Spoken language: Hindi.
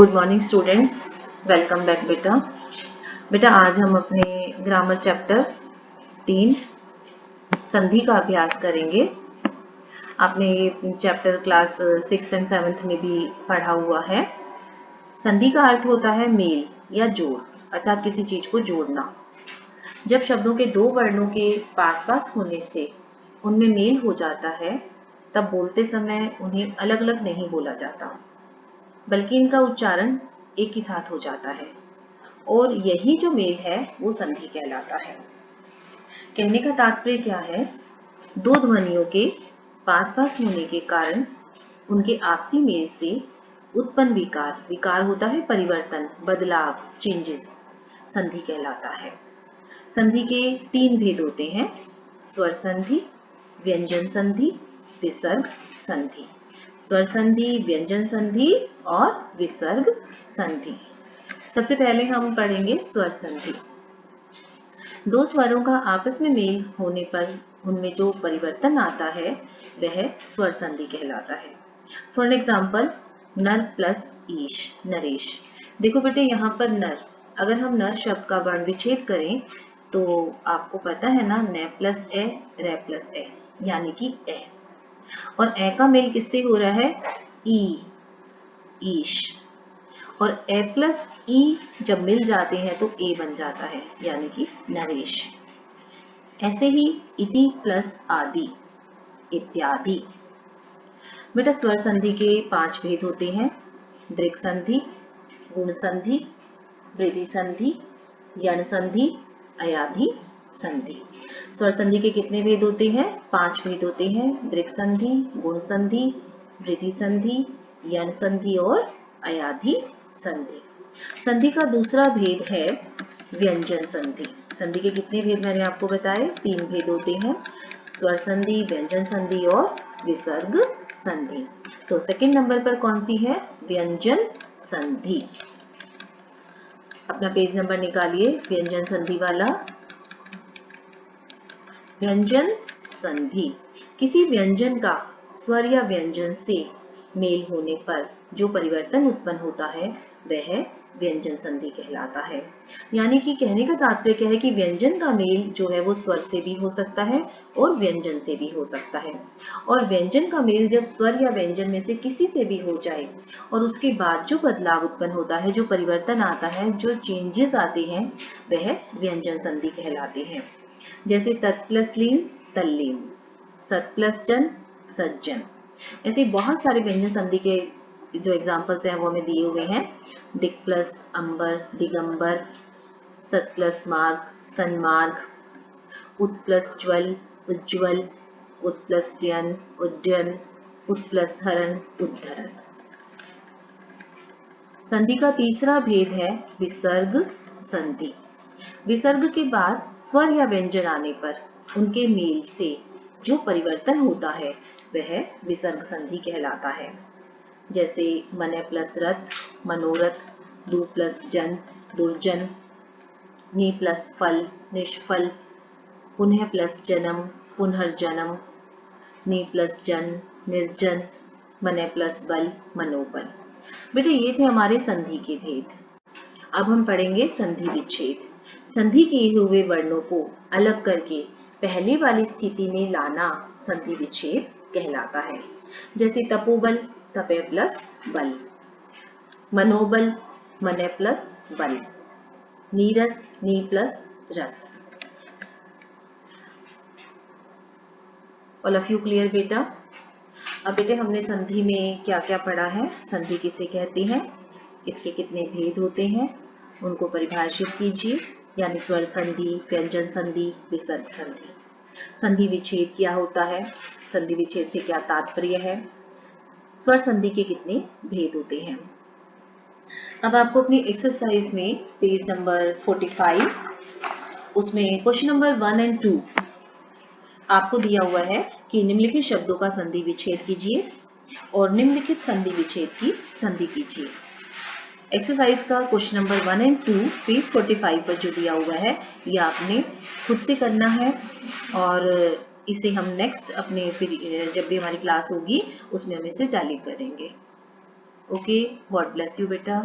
Good morning students, welcome back बेटा आज हम अपने ग्रामर चैप्टर 3 संधि का अभ्यास करेंगे। आपने ये chapter class 6th and 7th में भी पढ़ा हुआ है। संधि का अर्थ होता है मेल या जोड़, अर्थात किसी चीज को जोड़ना। जब शब्दों के दो वर्णों के पास पास होने से उनमें मेल हो जाता है, तब बोलते समय उन्हें अलग अलग नहीं बोला जाता, बल्कि इनका उच्चारण एक ही साथ हो जाता है, और यही जो मेल है वो संधि कहलाता है। कहने का तात्पर्य क्या है? दो ध्वनियों के पास पास होने के कारण उनके आपसी मेल से उत्पन्न विकार, विकार होता है परिवर्तन, बदलाव, चेंजेस, संधि कहलाता है। संधि के तीन भेद होते हैं: स्वर संधि, व्यंजन संधि, विसर्ग संधि। स्वर संधि, व्यंजन संधि और विसर्ग संधि। सबसे पहले हम पढ़ेंगे स्वर संधि। दो स्वरों का आपस में मेल होने पर उनमें जो परिवर्तन आता है वह स्वर संधि कहलाता है। फॉर एग्जाम्पल, नर प्लस ईश, नरेश। देखो बेटे, यहाँ पर नर, अगर हम नर शब्द का वर्ण विच्छेद करें तो आपको पता है ना, न प्लस ए, रे प्लस ए, यानी कि ए। और ए का मेल किससे हो रहा है? ई, ईश। और ए प्लस ई जब मिल जाते हैं तो ए बन जाता है, यानी कि नरेश। ऐसे ही इति प्लस आदि, इत्यादि। बेटा, स्वर संधि के 5 भेद होते हैं: दृक् संधि, गुण संधि, वृद्धि संधि, यण संधि, अयाधि संधि। स्वर संधि के कितने भेद होते हैं? 5 भेद होते हैं: दृक् संधि, गुण संधि, वृद्धि संधि, यण संधि और अयाधि संधि। संधि का दूसरा भेद है व्यंजन संधि। संधि के कितने भेद मैंने आपको बताए? 3 भेद होते हैं: स्वर संधि, व्यंजन संधि और विसर्ग संधि। तो सेकंड नंबर पर कौन सी है? व्यंजन संधि। अपना पेज नंबर निकालिए, व्यंजन संधि वाला। व्यंजन संधि किसी व्यंजन का स्वर या व्यंजन से मेल होने पर जो परिवर्तन उत्पन्न होता है वह व्यंजन संधि कहलाता है। यानी कि कहने का तात्पर्य क्या है कि व्यंजन का मेल जो है वो स्वर से भी हो सकता है और व्यंजन से भी हो सकता है। और व्यंजन का मेल जब स्वर या व्यंजन में से किसी से भी हो जाए और उसके बाद जो बदलाव उत्पन्न होता है, जो परिवर्तन आता है, जो चेंजेस आते हैं, वह व्यंजन संधि कहलाते हैं। जैसे तत् प्लस लीन, तल्लीन, सत प्लस जन, सज्जन। ऐसे बहुत सारे व्यंजन संधि के जो एग्जाम्पल्स हैं वो हमें दिए हुए हैं। दिक् प्लस अंबर, दिगंबर, सत प्लस मार्ग, सन्मार्ग, उत प्लस ज्वल, उज्ज्वल, उत प्लस डयन, उड्डयन, उत प्लस हरण, उद्धरण। संधि का तीसरा भेद है विसर्ग संधि। विसर्ग के बाद स्वर या व्यंजन आने पर उनके मेल से जो परिवर्तन होता है वह विसर्ग संधि कहलाता है। जैसे मने प्लस रथ, मनोरथ, दु प्लस जन, दुर्जन, नि प्लस फल, निष्फल, पुनः प्लस जन्म, पुनर्जन्म, नि प्लस जन, निर्जन, मने प्लस बल, मनोबल। बेटे, ये थे हमारे संधि के भेद। अब हम पढ़ेंगे संधि विच्छेद। संधि किए हुए वर्णों को अलग करके पहले वाली स्थिति में लाना संधि विच्छेद कहलाता है। जैसे तपोबल, तपे प्लस बल, मनोबल, मने प्लस बल, नीरस, नी प्लस रस। ऑल ऑफ यू क्लियर बेटा? अब बेटे, हमने संधि में क्या क्या पढ़ा है, संधि किसे कहते हैं, इसके कितने भेद होते हैं, उनको परिभाषित कीजिए। यानी स्वर संधि, व्यंजन संधि, विसर्ग संधि। संधि विच्छेद क्या होता है, संधि विच्छेद से क्या तात्पर्य है, स्वर संधि के कितने भेद होते हैं। अब आपको अपनी एक्सरसाइज में पेज नंबर 45, उसमें क्वेश्चन नंबर 1 एंड 2 आपको दिया हुआ है कि निम्नलिखित शब्दों का संधि विच्छेद कीजिए और निम्नलिखित संधि विच्छेद की संधि कीजिए। एक्सरसाइज का क्वेश्चन नंबर 1 एंड 2 पेज 45 पर जो दिया हुआ है, ये आपने खुद से करना है, और इसे हम नेक्स्ट अपने जब भी हमारी क्लास होगी उसमें हम इसे टैली करेंगे। ओके, गॉड ब्लेस यू बेटा।